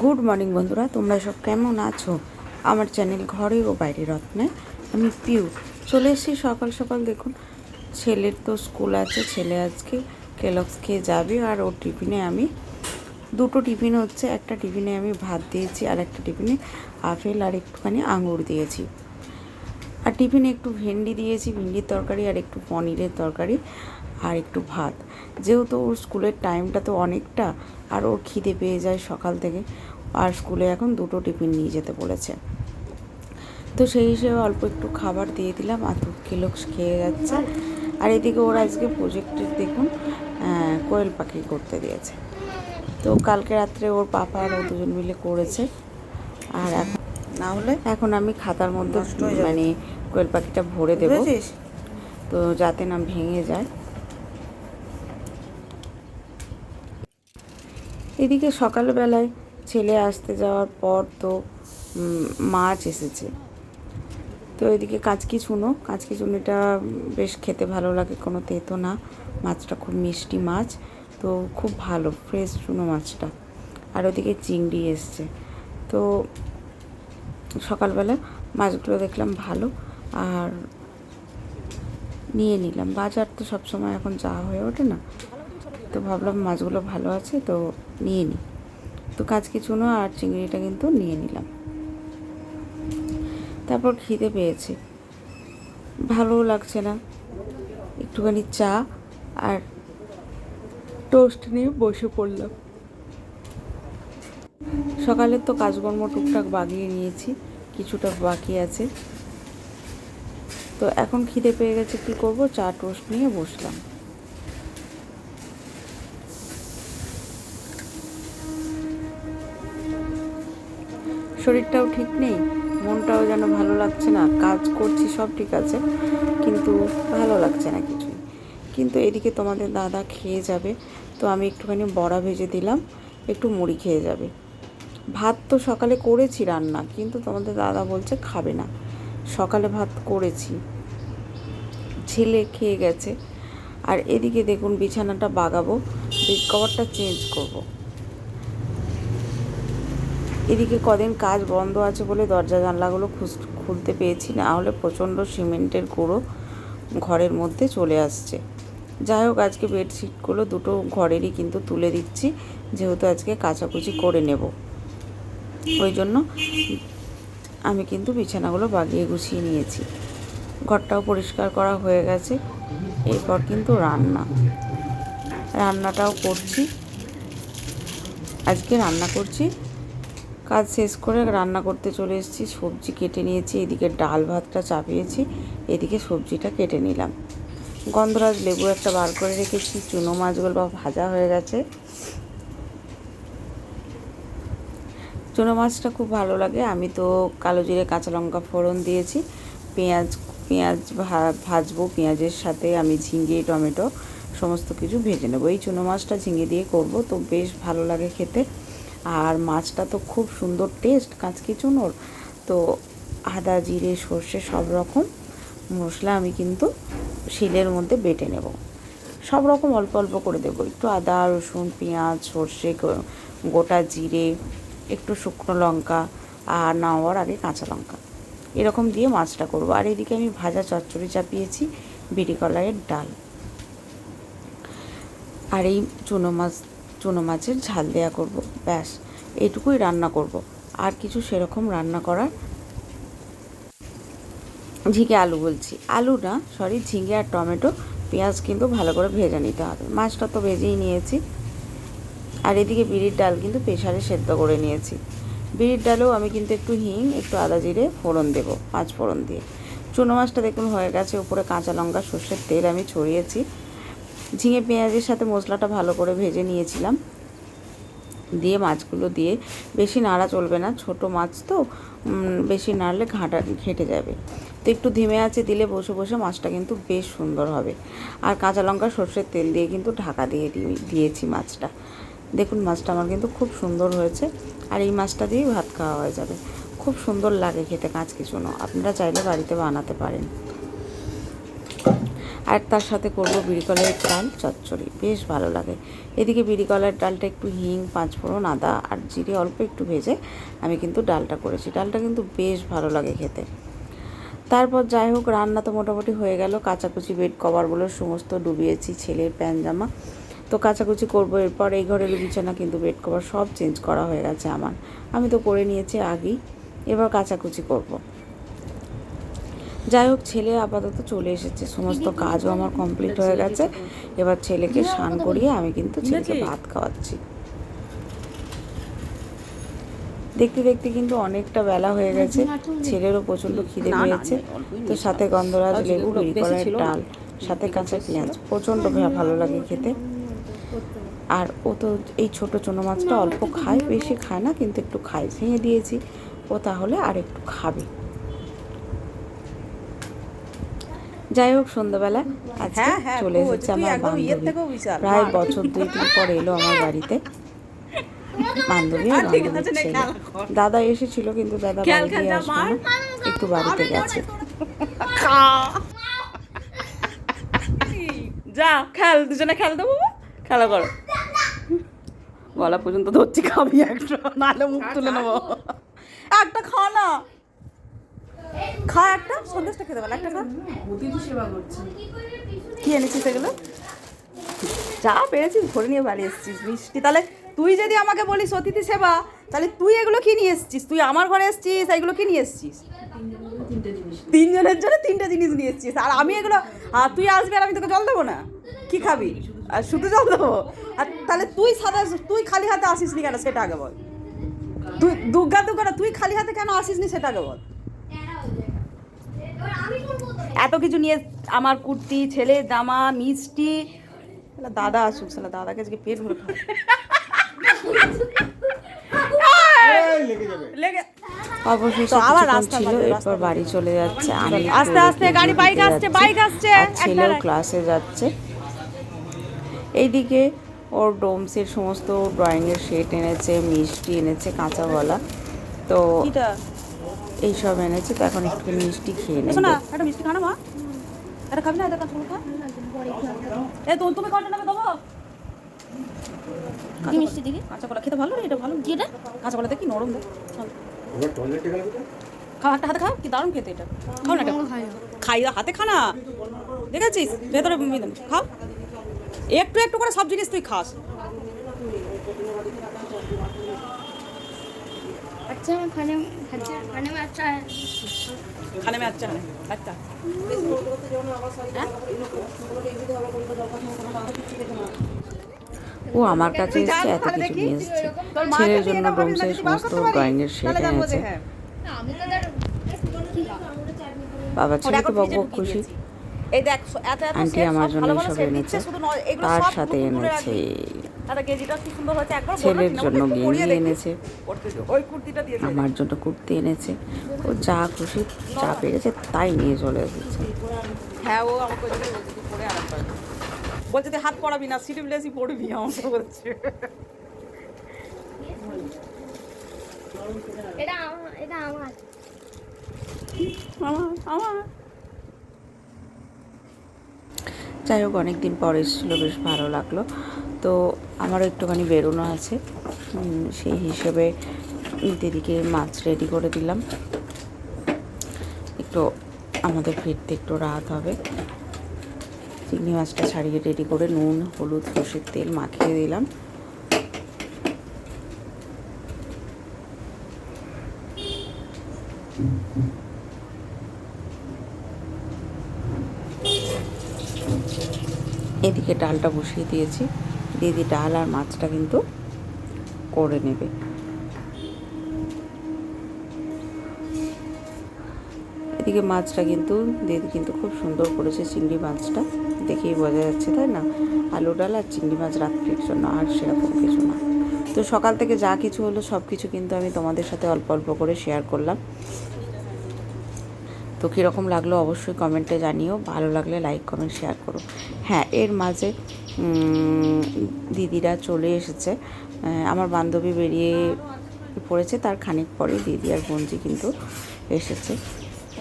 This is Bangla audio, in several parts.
গুড মর্নিং বন্ধুরা, তোমরা সব কেমন আছো? আমার চ্যানেল ঘরে ও বাইরে রত্নে আমি পিউ চলে এসেছি সকাল সকাল। দেখুন, ছেলের তো স্কুল আছে, ছেলে আজকে কেলক্স খেয়ে যাবে। আর ওর টিফিনে আমি দুটো টিফিন হচ্ছে, একটা টিফিনে আমি ভাত দিয়েছি আর একটা টিফিনে আপেল আর একটুখানি আঙুর দিয়েছি। আর টিফিনে একটু ভেন্ডি দিয়েছি, ভেন্ডির তরকারি আর একটু পনিরের তরকারি আর একটু ভাত। যেহেতু ওর স্কুলের টাইমটা তো অনেকটা, আর ওর খিদে পেয়ে যায় সকাল থেকে, আর স্কুলে এখন দুটো টিফিন নিয়ে যেতে বলেছে। তো সেই হিসেবে অল্প একটু খাবার দিয়ে দিলাম, আর দুধ কিলোক্স খেয়ে যাচ্ছে। আর এদিকে ওর আজকে প্রজেক্টের দেখুন কোয়েল পাখি করতে দিয়েছে। তো কালকে রাত্রে ওর পাপা আর ও দুজন মিলে করেছে। আর এখন না হলে এখন আমি খাতার মধ্যে মানে কোয়েল পাখিটা ভরে দেবো, তো যাতে না ভেঙে যায়। এদিকে সকালবেলায় ছেলে আসতে যাওয়ার পর তো মাছ এসেছে। তো এদিকে কাঁচকি চুনোটা বেশ খেতে ভালো লাগে, কোনো তেতো না। মাছটা খুব মিষ্টি মাছ, তো খুব ভালো ফ্রেশ চুনো মাছটা। আর ওদিকে চিংড়ি এসছে। তো সকালবেলা মাছগুলো দেখলাম ভালো, আর নিয়ে নিলাম। বাজার তো সবসময় এখন যাওয়া হয়ে ওঠে না, তো ভাবলাম মাছগুলো ভালো আছে তো নিয়ে নিই। তো কাঁচকি চুনো আর চিংড়িটা কিন্তু নিয়ে নিলাম। তারপর খিদে পেয়েছে, ভালোও লাগছে না, একটুখানি চা আর টোস্ট নিয়ে বসে পড়লাম। সকালের তো কাজকর্ম টুকটাক বাগিয়ে নিয়েছি, কিছুটা বাকি আছে। তো এখন খিদে পেয়ে গেছে, কী করব, চা টোস্ট নিয়ে বসলাম। শরীরটাও ঠিক নেই, মনটাও যেন ভালো লাগছে না। কাজ করছি সব ঠিক আছে, কিন্তু ভালো লাগছে না কিছুই। কিন্তু এদিকে তোমাদের দাদা খেয়ে যাবে, তো আমি একটুখানি বড়া ভেজে দিলাম, একটু মুড়ি খেয়ে যাবে। ভাত তো সকালে করেছি রান্না, কিন্তু তোমাদের দাদা বলছে খাবে না। সকালে ভাত করেছি, ছেলে খেয়ে গেছে। আর এদিকে দেখুন বিছানাটা বাগাবো, বেড কভারটা চেঞ্জ করব। এদিকে কদিন কাজ বন্ধ আছে বলে দরজা জানলাগুলো খুলতে পেয়েছি, না হলে প্রচণ্ড সিমেন্টের গুঁড়ো ঘরের মধ্যে চলে আসছে। যাই হোক, আজকে বেডশিটগুলো দুটো ঘরেরই কিন্তু তুলে দিচ্ছি, যেহেতু আজকে কাচাকুচি করে নেব। ওই জন্য আমি কিন্তু বিছানাগুলো বাগিয়ে গুছিয়ে নিয়েছি। ঘরটাও পরিষ্কার করা হয়ে গেছে। এরপর কিন্তু রান্নাটাও করছি। আজকে রান্না করছি, কাজ শেষ করে রান্না করতে চলে এসেছি। সবজি কেটে নিয়েছি, এদিকে ডাল ভাতটা চাপিয়েছি, এদিকে সবজিটা কেটে নিলাম। গন্ধরাজ লেবু একটা বার করে রেখেছি। চুনো মাছগুলো ভাজা হয়ে গেছে। চুনো মাছটা খুব ভালো লাগে। আমি তো কালো জিরে কাঁচা লঙ্কা ফোড়ন দিয়েছি, পেঁয়াজ ভাজবো। পেঁয়াজের সাথে আমি ঝিঙে টমেটো সমস্ত কিছু ভেজে নেবো। এই চুনো মাছটা ঝিঙে দিয়ে করব, তো বেশ ভালো লাগে খেতে। আর মাছটা তো খুব সুন্দর টেস্ট কাঁচকি চুনোর। তো আদা জিরে সর্ষে সব রকম মশলা আমি কিন্তু শিলের মধ্যে বেটে নেব। সব রকম অল্প অল্প করে দেবো, একটু আদা রসুন পেঁয়াজ সর্ষে গোটা জিরে একটু শুকনো লঙ্কা আর নাওয়ার আগে কাঁচা লঙ্কা, এরকম দিয়ে মাছটা করব। আর এদিকে আমি ভাজা চচ্চড়ি চাপিয়েছি, বিড়ি কলাইয়ের ডাল। আর এই চুনো মাছের ঝাল দেয়া করব, ব্যাস এইটুকুই রান্না করব। আর কিছু সেরকম রান্না করার ঝিঙে আর টমেটো পেঁয়াজ কিন্তু ভালো করে ভেজে নিতে হবে। মাছটা তো ভেজেই নিয়েছি। আর এদিকে বিড়ির ডাল কিন্তু প্রেসারে সেদ্ধ করে নিয়েছি। বিড়ির ডালেও আমি কিন্তু একটু হিং একটু আদা জিরে ফোড়ন দেবো, 5 ফোড়ন দিয়ে। চুনো মাছটা দেখুন হয়ে গেছে, উপরে কাঁচা লঙ্কা সর্ষের তেল আমি ছড়িয়েছি। ঝিঙে পেঁয়াজের সাথে মশলাটা ভালো করে ভেজে নিয়েছিলাম, দিয়ে মাছগুলো দিয়ে বেশি নাড়া চলবে না, ছোট মাছ তো বেশি নাড়লে ঘেঁটে যাবে। তো একটু ধিমে আঁচে দিলে বসে বসে মাছটা কিন্তু বেশ সুন্দর হবে। আর কাঁচা লঙ্কা সর্ষের তেল দিয়ে কিন্তু ঢাকা দিয়ে দিয়েছি মাছটা। দেখুন মাছটা আমার কিন্তু খুব সুন্দর হয়েছে। আর এই মাছটা দিয়েই ভাত খাওয়া হয়ে যাবে। খুব সুন্দর লাগে খেতে কাঁচকি চুনো, আপনারা চাইলে বাড়িতে বানাতে পারেন। আর তার সাথে করব বিড়িকলাইয়ের ডাল চচ্চড়ি, বেশ ভালো লাগে। এদিকে বিড়িকলাইয়ের ডালটা একটু হিং, পাঁচফোড়ন, আদা আর জিরে অল্প একটু ভেজে আমি কিন্তু ডালটা করেছি। ডালটা কিন্তু বেশ ভালো লাগে খেতে। তারপর যাই হোক, রান্না তো মোটামুটি হয়ে গেল। কাচাকুচি বেড কভারগুলো সমস্ত ডুবিয়েছি, ছেলের প্যান্ট জামা তো কাচাকুচি করবো। এরপর এই ঘরের বিছানা কিন্তু বেড কভার সব চেঞ্জ করা হয়ে গেছে আমার, আমি তো করে নিয়েছি আগেই। এবার কাচাকুচি করব। যাই হোক, ছেলে আপাতত চলে এসেছে, সমস্ত কাজও আমার কমপ্লিট হয়ে গেছে। এবার ছেলেকে স্নান করিয়ে আমি কিন্তু ছেলেকে ভাত খাওয়াচ্ছি। দেখতে দেখতে কিন্তু অনেকটা বেলা হয়ে গেছে, ছেলেরও প্রচণ্ড খিদে পেয়েছে। তো সাথে গন্ধরাজ লেবু, বিড়িকলাইয়ের ডাল, সাথে কাঁচা পেঁয়াজ, প্রচণ্ড ভালো লাগে খেতে। আর ও তো এই ছোটো চুনো মাছটা অল্প খায়, বেশি খায় না, কিন্তু একটু খায়। ভেঙে দিয়েছি, ও তাহলে আর একটু খাবে। যাই হোক, সন্ধ্যাবেলা আজকে চলে এসেছে আমার বান্ধবী। প্রায় বছর 2-3 পর এলো আমার বাড়িতে বান্ধবী আর বান্ধবীর ছেলে। দাদা এসেছিল, কিন্তু দাদা বাড়ি দিয়ে আসবে না, একটু বাড়িতে গেছে। যা খেল, দুজনে খেল দেবো, খেলা করো। গলা পর্যন্ত ধরছি, খাবি একটা, নাহলে মুখ তুলে নেবো। একটা খা না, খা একটা, সন্দেশটা খেতে পারো, একটা খা। কি এনেছিস এগুলো? যা পেরেছিস ভরে নিয়ে বাড়ি এসেছিস মিষ্টি। তাহলে তুই যদি আমাকে বলিস অতিথি সেবা, তাহলে তুই এগুলো কি নিয়ে এসেছিস? তুই আমার ঘরে এসেছিস, এগুলো কি নিয়ে এসেছিস? 3 জনের জন্য 3টে জিনিস নিয়ে এসেছিস। আর আমি এগুলো, আর তুই আসবি আর আমি তোকে জল দেবো না? কি খাবি? আর শুধু জল দেবো? আর তাহলে তুই খালি হাতে আসিস নি কেন সেটা আগে বল। তুই দুর্গা তুই খালি হাতে কেন আসিস নি সেটা আগে বল। এত কিছু নিয়ে, আমার কুর্তি, ছেলের জামা, মিষ্টি। দাদা আসুক, সালা দাদাকে আজকে পেট ভরে খাওয়া। অবশেষে কিছুক্ষণ ছিল, এরপর বাড়ি চলে যাচ্ছে। আমি আস্তে আস্তে গাড়ি, বাইক আসছে, ছেলেও ক্লাসে যাচ্ছে। এইদিকে ওর ডোমসের সমস্ত ড্রয়িংয়ের সেট এনেছে, মিষ্টি এনেছে, কাঁচা গলা, তো এইসব এনেছে। তো এখন একটু মিষ্টি খেয়ে নেব। একটা মিষ্টি খানা মা, এটা খাবি না? এটা কাঁচা খা। এ তো তুমি কত টাকা দেবো? কি মিষ্টি দিবি? কাঁচা কলা খেতে ভালো রে, এটা ভালো। কি এটা? কাঁচা কলা দেখি নরম দেখ। খাও, একটা হাতে খাও, কি দারুণ খেতে এটা। খাও না এটা, খাই হাতে খানা, দেখেছিস ভেতরে খাও। একটু একটু করে সব জিনিস তুই খাস। अच्छा खाने में अच्छा है। खाने में अच्छा है, अच्छा। ও আমার কাছে এসছে, এত কিছু নিয়ে এসছে। ছেলের জন্য ডোমসের সমস্ত ড্রয়িংয়ের সেট এনেছে। বাবা ছেলে তো বকবক খুশি। এই দেখ, এত এত আন্টি আমার জন্য সব এনেছে, তার সাথে এনেছে ছেলের জন্য গেঞ্জি এনেছে, আমার জন্য কুর্তি এনেছে। ও যা খুশি, যা পেরেছে তাই নিয়ে চলে এসেছে। হ্যাঁ, ও আমাকে পড়ে আরাম করে বলছে, তুই হাত পড়াবি না, সিটি ব্লেসি পড়বি, আমাকে বলছে। এটা আমার আমার যাই হোক, অনেকদিন পর এসেছিলো, বেশ ভালো লাগলো। তো আমারও একটুখানি বেরোনো আছে, সেই হিসেবে দিদিকে মাছ রেডি করে দিলাম। একটু আমাদের ফিরতে একটু রাত হবে। চিংড়ি মাছটা ছাড়িয়ে রেডি করে নুন, হলুদ, সরষের তেল মাখিয়ে দিলাম। এদিকে ডালটা বসিয়ে দিয়েছি, দিদি ডাল আর মাছটা কিন্তু করে নেবে। এদিকে মাছটা কিন্তু দিদি কিন্তু খুব সুন্দর করেছে, চিংড়ি মাছটা দেখেই বোঝা যাচ্ছে, তাই না? আলু ডাল আর চিংড়ি মাছ রাত্রির জন্য, আর সেরকম কিছু না। তো সকাল থেকে যা কিছু হলো সব কিছু কিন্তু আমি তোমাদের সাথে অল্প অল্প করে শেয়ার করলাম। তো কীরকম লাগলো অবশ্যই কমেন্টে জানিও, ভালো লাগলে লাইক কমেন্ট শেয়ার করো। হ্যাঁ, এর মাঝে দিদিরা চলে এসেছে, আমার বান্ধবী বেরিয়ে পড়েছে, তার খানিক পরে দিদি আর বোনজি কিন্তু এসেছে।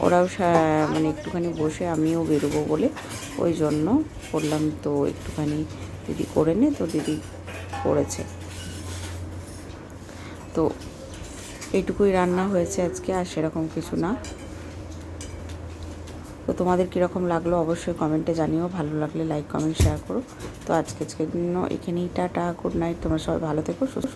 ওরাও মানে একটুখানি বসে আমিও বেরোবো বলে ওই জন্য করলাম। তো একটুখানি দিদি করে নে, তো দিদি করেছে। তো এইটুকুই রান্না হয়েছে আজকে, আর সেরকম কিছু না। তো তোমাদের কীরকম লাগলো অবশ্যই কমেন্টে জানিও, ভালো লাগলে লাইক কমেন্ট শেয়ার করো। তো আজকের জন্য এখানেই টাটা, গুড নাইট, তোমরা সবাই ভালো থেকো, সুস্থ